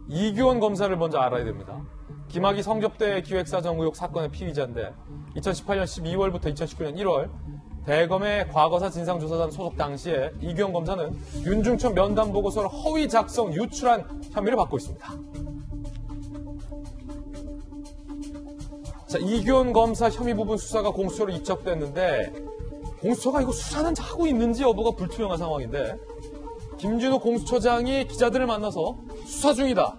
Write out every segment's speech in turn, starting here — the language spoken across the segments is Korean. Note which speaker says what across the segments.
Speaker 1: 이규원 검사를 먼저 알아야 됩니다. 김학의 성접대 기획사정 의혹 사건의 피의자인데 2018년 12월부터 2019년 1월 대검의 과거사 진상조사단 소속 당시에 이규원 검사는 윤중천 면담 보고서를 허위 작성 유출한 혐의를 받고 있습니다. 자, 이규원 검사 혐의 부분 수사가 공수처로 이첩됐는데 공수처가 이거 수사는 하고 있는지 여부가 불투명한 상황인데 김진우 공수처장이 기자들을 만나서 수사 중이다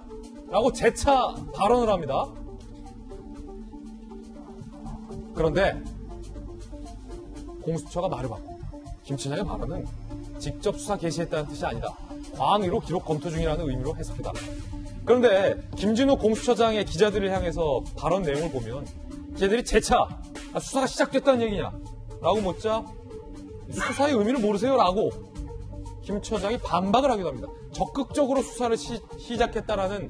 Speaker 1: 라고 재차 발언을 합니다. 그런데 공수처가 말을 바꿔. 김 처장의 발언은 직접 수사 개시했다는 뜻이 아니다. 광의로 기록 검토 중이라는 의미로 해석해달라. 그런데 김진우 공수처장의 기자들을 향해서 발언 내용을 보면 기자들이 재차 수사가 시작됐다는 얘기냐 라고 묻자 수사의 의미를 모르세요 라고 김 처장이 반박을 하기도 합니다. 적극적으로 수사를 시작했다라는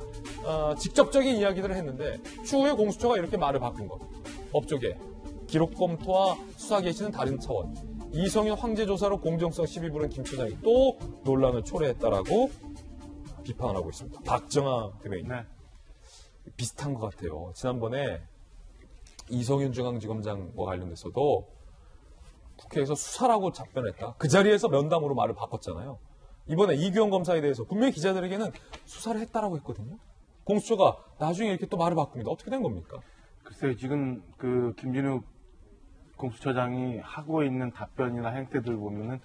Speaker 1: 직접적인 이야기들을 했는데 추후에 공수처가 이렇게 말을 바꾼 것. 업적에 기록 검토와 수사 개시는 다른 차원. 이성윤 황제 조사로 공정성 시비 부른 김 처장이 또 논란을 초래했다라고 비판을 하고 있습니다. 박정아 대변인. 네. 비슷한 것 같아요. 지난번에 이성윤 중앙지검장과 관련돼서도 국회에서 수사라고 답변했다. 그 자리에서 면담으로 말을 바꿨잖아요. 이번에 이규원 검사에 대해서 분명히 기자들에게는 수사를 했다라고 했거든요. 공수처가 나중에 이렇게 또 말을 바꿉니다. 어떻게 된 겁니까?
Speaker 2: 글쎄요, 지금 그 김진우 공수처장이 하고 있는 답변이나 행태들 보면은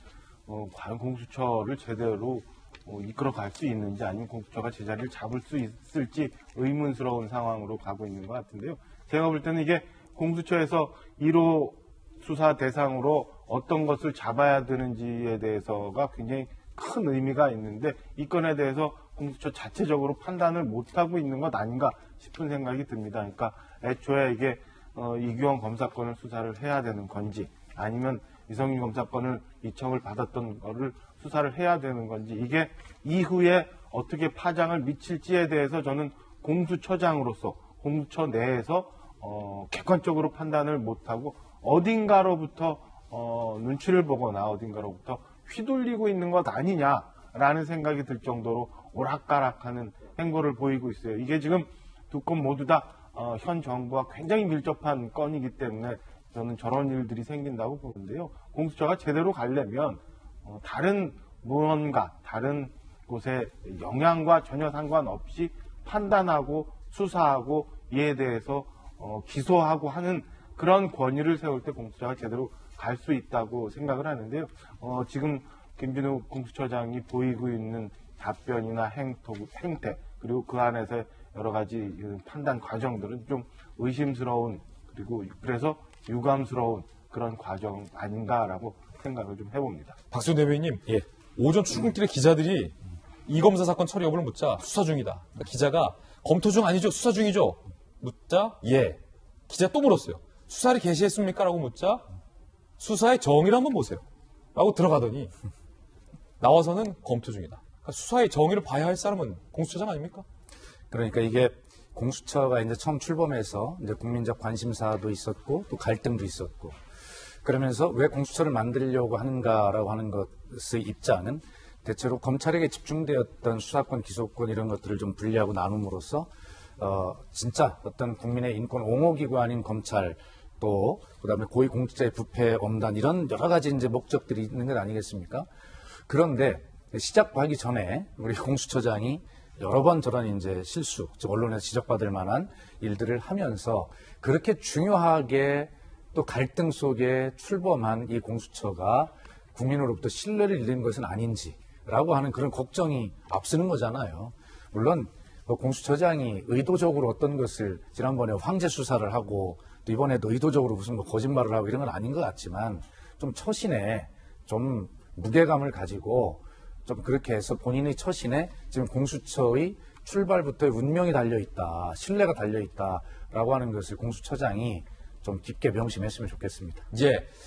Speaker 2: 과연 공수처를 제대로 이끌어갈 수 있는지 아니면 공수처가 제자리를 잡을 수 있을지 의문스러운 상황으로 가고 있는 것 같은데요. 제가 볼 때는 이게 공수처에서 1호 수사 대상으로 어떤 것을 잡아야 되는지에 대해서가 굉장히 큰 의미가 있는데 이 건에 대해서 공수처 자체적으로 판단을 못하고 있는 것 아닌가 싶은 생각이 듭니다. 그러니까 애초에 이게 이규원 검사건을 수사를 해야 되는 건지 아니면 이성윤 검사건을 이청을 받았던 거를 수사를 해야 되는 건지 이게 이후에 어떻게 파장을 미칠지에 대해서 저는 공수처장으로서 공수처 내에서 객관적으로 판단을 못하고 어딘가로부터 눈치를 보거나 어딘가로부터 휘둘리고 있는 것 아니냐라는 생각이 들 정도로 오락가락하는 행보를 보이고 있어요. 이게 지금 두 건 모두 다 현 정부와 굉장히 밀접한 건이기 때문에 저는 저런 일들이 생긴다고 보는데요. 공수처가 제대로 가려면 다른 무언가 다른 곳의 영향과 전혀 상관없이 판단하고 수사하고 이에 대해서 기소하고 하는 그런 권위를 세울 때 공수처가 제대로 갈 수 있다고 생각을 하는데요. 지금 김진우 공수처장이 보이고 있는 답변이나 행태 그리고 그 안에서 여러 가지 판단 과정들은 좀 의심스러운 그리고 그래서 유감스러운 그런 과정 아닌가라고 생각을 좀 해봅니다.
Speaker 1: 박수 대변인님, 예. 오전 출근길에 기자들이 이 검사 사건 처리 여부를 묻자 수사 중이다. 그러니까 기자가 검토 중 아니죠? 수사 중이죠? 묻자 예. 기자 또 물었어요. 수사를 개시했습니까? 라고 묻자 수사의 정의를 한번 보세요. 라고 들어가더니 나와서는 검토 중이다. 그러니까 수사의 정의를 봐야 할 사람은 공수처장 아닙니까?
Speaker 3: 그러니까 이게 공수처가 이제 처음 출범해서 이제 국민적 관심사도 있었고 또 갈등도 있었고 그러면서 왜 공수처를 만들려고 하는가라고 하는 것의 입장은 대체로 검찰에게 집중되었던 수사권, 기소권 이런 것들을 좀 분리하고 나눔으로써 진짜 어떤 국민의 인권 옹호기관인 검찰 또 그다음에 고위공직자의 부패 엄단 이런 여러 가지 이제 목적들이 있는 것 아니겠습니까? 그런데 시작하기 전에 우리 공수처장이 여러 번 저런 이제 실수, 즉 언론에서 지적받을 만한 일들을 하면서 그렇게 중요하게 또 갈등 속에 출범한 이 공수처가 국민으로부터 신뢰를 잃은 것은 아닌지라고 하는 그런 걱정이 앞서는 거잖아요. 물론 공수처장이 의도적으로 어떤 것을 지난번에 황제 수사를 하고 또 이번에도 의도적으로 무슨 거짓말을 하고 이런 건 아닌 것 같지만 좀 처신에 좀 무게감을 가지고 좀 그렇게 해서 본인의 처신에 지금 공수처의 출발부터의 운명이 달려있다, 신뢰가 달려있다라고 하는 것을 공수처장이 좀 깊게 명심했으면 좋겠습니다.
Speaker 1: 예.